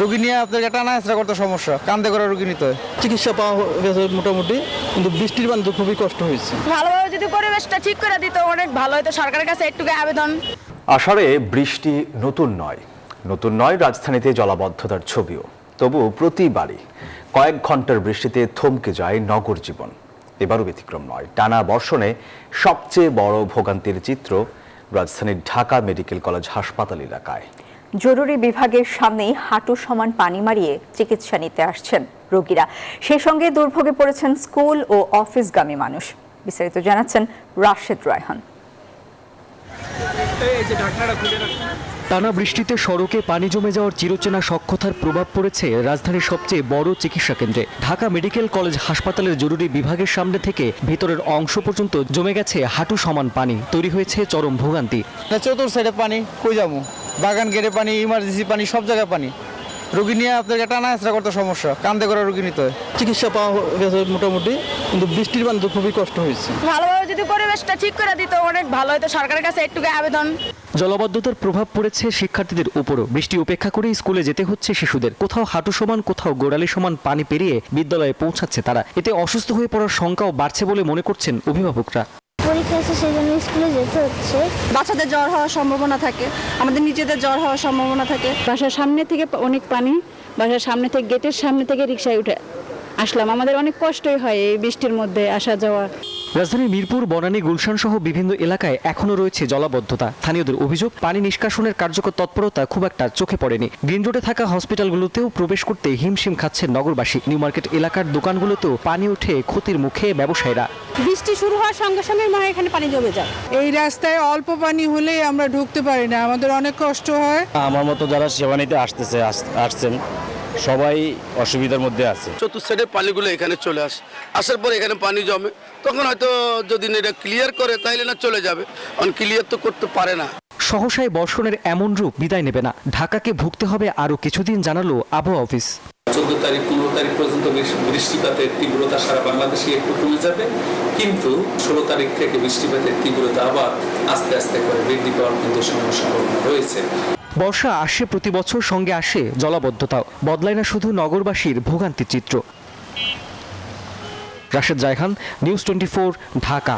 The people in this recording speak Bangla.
রোগী নিয়ে আপনাকে টানা হেঁচড়া করতে সমস্যা, কান্দে করা রোগী নিতে হয়। চিকিৎসা পাওয়া গেছে মোটামুটি, কিন্তু বৃষ্টির বান্ধব খুবই কষ্ট হয়েছে। ভালোভাবে যদি পরিবেশটা ঠিক করে দিত অনেক ভালো হতো। সরকারের কাছে একটু আবেদন। আষাঢ়ে বৃষ্টি নতুন নয় রাজধানীতে জলাবদ্ধতার ছবিও। তবু প্রতিবারই কয়েক ঘন্টার বৃষ্টিতে থমকে যায় নগর জীবন। এবারও ব্যতিক্রম নয়। টানা বর্ষণে সবচেয়ে বড় ভোগান্তির চিত্র রাজধানীর ঢাকা মেডিকেল কলেজ হাসপাতাল এলাকায়। জরুরি বিভাগের সামনেই হাঁটু সমান পানি মারিয়ে চিকিৎসা নিতে আসছেন রোগীরা। সেই সঙ্গে দুর্ভোগে পড়েছেন স্কুল ও অফিসগামী মানুষ। বিস্তারিত জানাচ্ছেন রাশেদ রায়হান। টানা বৃষ্টিতে সড়কে পানি জমে যাওয়ার চিরচেনা সখ্যতার প্রভাব পড়েছে রাজধানীর সবচেয়ে বড় চিকিৎসা কেন্দ্রে। ঢাকা মেডিকেল কলেজ হাসপাতালের জরুরি বিভাগের সামনে থেকে ভেতরের অংশ পর্যন্ত জমে গেছে হাঁটু সমান পানি। তৈরি হয়েছে চরম ভোগান্তি। চতুর সাইডে পানি, কই যাবো? বাগান গেটে পানি, ইমার্জেন্সি পানি, সব জায়গায় পানি। রোগী নিয়ে আপনাকে টানা হেঁচড়া করতে সমস্যা, কান্দে করা রোগী নিতে হয়। চিকিৎসা পাওয়া গেছে মোটামুটি, কিন্তু বৃষ্টির বান্ধব খুবই কষ্ট হয়েছে। ভালোভাবে যদি পরিবেশটা ঠিক করে দিত অনেক ভালো হতো। সরকারের কাছে একটু আবেদন। জলাবদ্ধতার প্রভাব পড়েছে শিক্ষার্থীদের উপরও। বৃষ্টি উপেক্ষা করে স্কুলে যেতে হচ্ছে শিশুদের। কোথাও হাঁটু সমান, কোথাও গোড়ালি সমান পানি পেরিয়ে বিদ্যালয়ে পৌঁছাচ্ছে তারা। এতে অসুস্থ হয়ে পড়ার সংখ্যাও বাড়ছে বলে মনে করছেন অভিভাবকরা। পরীক্ষা আছে, সেই জন্য স্কুলে যেতে হচ্ছে। বাচ্চাদের জ্বর হওয়ার সম্ভাবনা থাকে, আমাদের নিজেদের জ্বর হওয়ার সম্ভাবনা থাকে। বাসার সামনে থেকে অনেক পানি, বাসার সামনে থেকে গেটের সামনে থেকে রিকশায় উঠে আসলাম। আমাদের অনেক কষ্টই হয় এই বৃষ্টির মধ্যে আসা যাওয়া। রাজধানীর মিরপুর, বনানী, গুলশান সহ বিভিন্ন এলাকায় এখনো রয়েছে জলাবদ্ধতা। স্থানীয়দের অভিযোগ, পানি নিষ্কাশনের কার্যকর তৎপরতা খুব একটা চোখে পড়েনি। গ্রিন রোডে থাকা হসপিটালগুলোতেও প্রবেশ করতে হিমশিম খাচ্ছেন নগরবাসী। নিউ মার্কেট এলাকার দোকানগুলোতেও পানি উঠে ক্ষতির মুখে ব্যবসায়ীরা। বৃষ্টি শুরু হওয়ার সঙ্গে সঙ্গে মনে হয় এখানে পানি জমে যায়। এই রাস্তায় অল্প পানি হলেই আমরা ঢুকতে পারি না, আমাদের অনেক কষ্ট হয়। আমার মতো যারা সেবা নিতে আসছেন সবাই অসুবিধার মধ্যে আছে। চতুর্থ সাইডের পানিগুলো এখানে চলে আসার পর এখানে পানি জমে, তখন হয়তো যদি এটা ক্লিয়ার করে তাইলে না চলে যাবে, কারণ ক্লিয়ার তো করতে পারে না। সহসায় বর্ষণের এমন রূপ বিদায় নেবে না। ঢাকাকে ভুগতে হবে আরও কিছুদিন, জানালো আবহাওয়া অফিস। 14 তারিখ 15 তারিখ পর্যন্ত বৃষ্টিপাতের তীব্রতা সারা বাংলাদেশে একটু কমে যাবে, কিন্তু 16 তারিখ থেকে বৃষ্টিপাতের তীব্রতা আবার আস্তে আস্তে করে বৃদ্ধি পাওয়ার কিন্তু সম্ভাবনা রয়েছে। বর্ষা আসে প্রতি বছর, সঙ্গে আসে জলাবদ্ধতাও। বদলায় না শুধু নগরবাসীর ভোগান্তির চিত্র। রাশেদ রায়হান, নিউজ 24, ঢাকা।